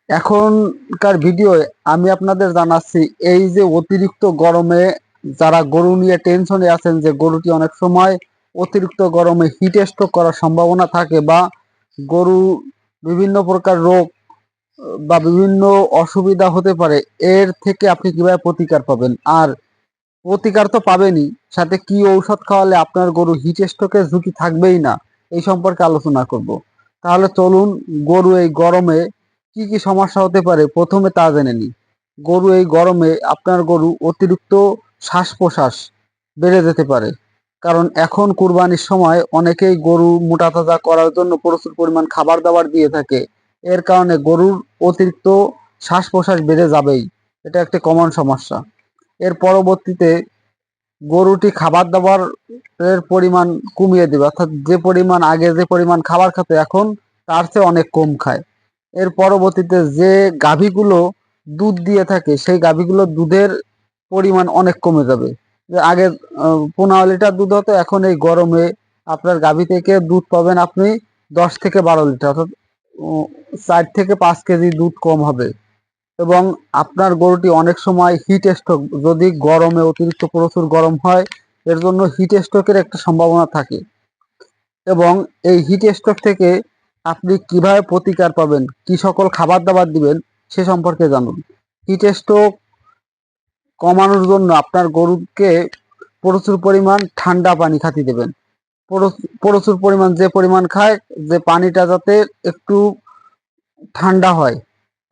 এখনকার ভিডিও আমি আপনাদের জানাচ্ছি, এই যে অতিরিক্ত গরমে যারা গরু নিয়ে টেনশনে আছেন যে গরুটি অনেক সময় অতিরিক্ত গরমে হিট স্ট্রোক করার সম্ভাবনা থাকে, বা গরু বিভিন্ন প্রকার রোগ বা বিভিন্ন অসুবিধা হতে পারে, এর থেকে আপনি কিভাবে প্রতিকার পাবেন? আর প্রতিকার তো পাবেনই, সাথে কি ঔষধ খাওয়ালে আপনার গরু হিট স্ট্রোকের ঝুঁকি থাকবেই না, এই সম্পর্কে আলোচনা করব। তাহলে চলুন, গরু এই গরমে কি কি সমস্যা হতে পারে প্রথমে তা জেনে নিই। গরু এই গরমে, আপনার গরু অতিরিক্ত শ্বাস প্রশ্বাস বেড়ে যেতে পারে, কারণ এখন কুরবানির সময় অনেকেই গরু মোটা তাজা করার জন্য প্রচুর পরিমাণ খাবার দাবার দিয়ে থাকে। এর কারণে গরুর অতিরিক্ত শ্বাস প্রশ্বাস বেড়ে যাবেই, এটা একটা কমন সমস্যা। এর পরবর্তীতে গরুটি খাবার দাবার এর পরিমাণ কমিয়ে দেবে, অর্থাৎ যে পরিমাণ আগে যে পরিমাণ খাবার খেত এখন তার চেয়ে অনেক কম খায়। এর পরবর্তীতে যে গাভীগুলো দুধ দিয়ে থাকে সেই গাভীগুলোর দুধের পরিমাণ অনেক কমে যাবে। যে আগে 15 লিটার দুধ হতো, এখন এই গরমে আপনার গাভী থেকে দুধ পাবেন আপনি 10 থেকে 12 লিটার, অর্থাৎ 4 থেকে 5 কেজি দুধ কম হবে। এবং আপনার গরুটি অনেক সময় হিট স্ট্রোক, যদি গরমে অতিরিক্ত প্রচুর গরম হয় এর জন্য হিট স্ট্রোকের একটা সম্ভাবনা থাকে। এবং এই হিট স্ট্রোক থেকে আপনি কিভাবে প্রতিকার পাবেন, কি সকল খাবার দাবার দিবেন সে সম্পর্কে জানুন। হিট স্ট্রোক কমানোর জন্য আপনার গরুকে প্রচুর পরিমাণ ঠান্ডা পানি খাতি দেবেন। প্রচুর পরিমাণ যে পরিমাণ খায়, যে পানিটা যাতে একটু ঠান্ডা হয়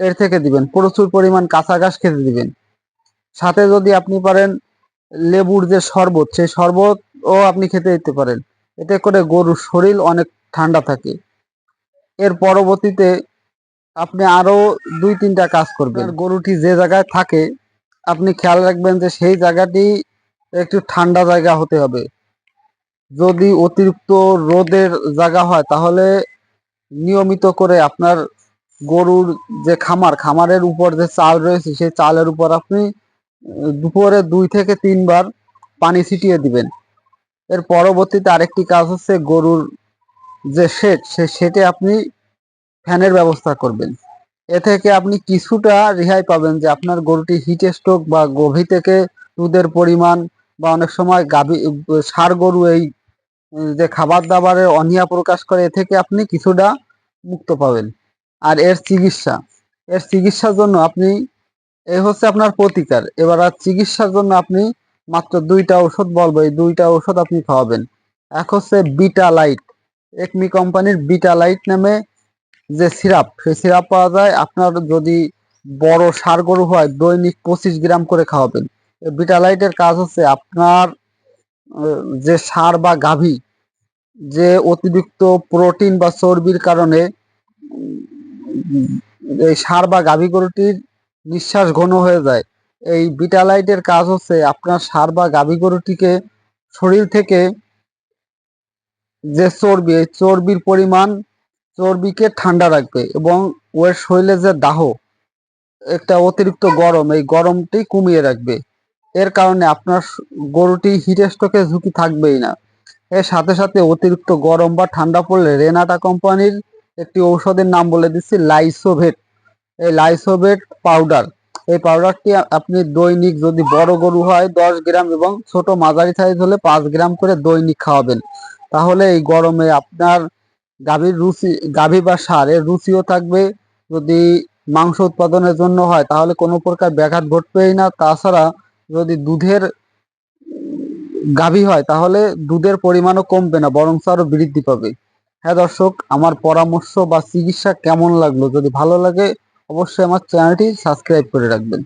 এর থেকে দিবেন। প্রচুর পরিমাণ কাঁচা ঘাস খেতে দিবেন। সাথে যদি আপনি পারেন লেবুর যে শরবত, সেই শরবতও আপনি খেতে দিতে পারেন। এতে করে গরুর শরীর অনেক ঠান্ডা থাকে। এর পরবর্তীতে আপনি আরো 2-3টা কাজ করবেন। গরুটি যে জায়গায় থাকে আপনি খেয়াল রাখবেন যে সেই জায়গাটি একটু ঠান্ডা জায়গা হতে হবে। যদি অতিরিক্ত রোদের জায়গা হয় তাহলে নিয়মিত করে আপনার গরুর যে খামারের উপর যে চাল রয়েছে সেই চালের উপর আপনি দুপুরে 2 থেকে 3 বার পানি ছিটিয়ে দিবেন। এর পরবর্তীতে আরেকটি কাজ হচ্ছে, গরুর যে শেড, সেই শেডে আপনি ফ্যানের ব্যবস্থা করবেন। এ থেকে আপনি কিছুটা রেহাই পাবেন যে আপনার গরুটি হিট স্ট্রোক বা গভীর থেকে দুধের পরিমাণ, বা অনেক সময় গাভী ষাঁড় গরু এই যে খাবার দাবারের অনীহা প্রকাশ করে, এ থেকে আপনি কিছুটা মুক্ত পাবেন। আর এর চিকিৎসার জন্য আপনি, এই হচ্ছে আপনার প্রতিকার। এবার আর চিকিৎসার জন্য আপনি মাত্র 2টা ঔষধ বলবো, এই 2টা ঔষধ আপনি খাওয়াবেন। এক হচ্ছে বিটা লাইট, একমি কোম্পানির বিটা লাইট নামে যে সিরাপ, সেই সিরাপ পাওয়া যায়। আপনার যদি বড় ষাঁড় গরু হয় দৈনিক 25 গ্রাম করে খাওয়াবেন। এই বিটা লাইটের কাজ হচ্ছে আপনার যে ষাঁড় বা গাভী যে অতিরিক্ত প্রোটিন বা চর্বির কারণে এই ষাঁড় বা গাভী গরুটির নিঃশ্বাস ঘন হয়ে যায়, এই বিটালাইটের কাজ হচ্ছে আপনার ষাঁড় বা গাভী গরুটিকে শরীর থেকে যে চর্বি, এই চর্বির পরিমাণ, চর্বিকে ঠান্ডা রাখবে, এবং ওর শরীরে যে দাহ, একটা অতিরিক্ত গরম, এই গরমটি কমিয়ে রাখবে। এর কারণে আপনার গরুটি হিট স্ট্রোকের ঝুঁকি থাকবেই না। এর সাথে সাথে অতিরিক্ত গরম বা ঠান্ডা পড়লে রেনাটা কোম্পানির একটি ঔষধের নাম বলে দিচ্ছি, লাইসোভেট। এই লাইসোভেট পাউডার, এই পাউডারটি আপনি দৈনিক, যদি বড় গরু হয় 10 গ্রাম এবং ছোট মাঝারি সাইজ হলে 5 গ্রাম করে দৈনিক খাওয়াবেন। তাহলে এই গরমে আপনার গাভী বা ষাঁড়ের রুচিও থাকবে। যদি মাংস উৎপাদনের জন্য হয় তাহলে কোনো প্রকার ব্যাঘাত ঘটবেই না। তাছাড়া যদি দুধের গাভী হয় তাহলে দুধের পরিমাণও কমবে না, বরং আরো বৃদ্ধি পাবে। হ্যাঁ দর্শক, আমার পরামর্শ বা চিকিৎসা কেমন লাগলো? যদি ভালো লাগে অবশ্যই আমার চ্যানেলটি সাবস্ক্রাইব করে রাখবেন।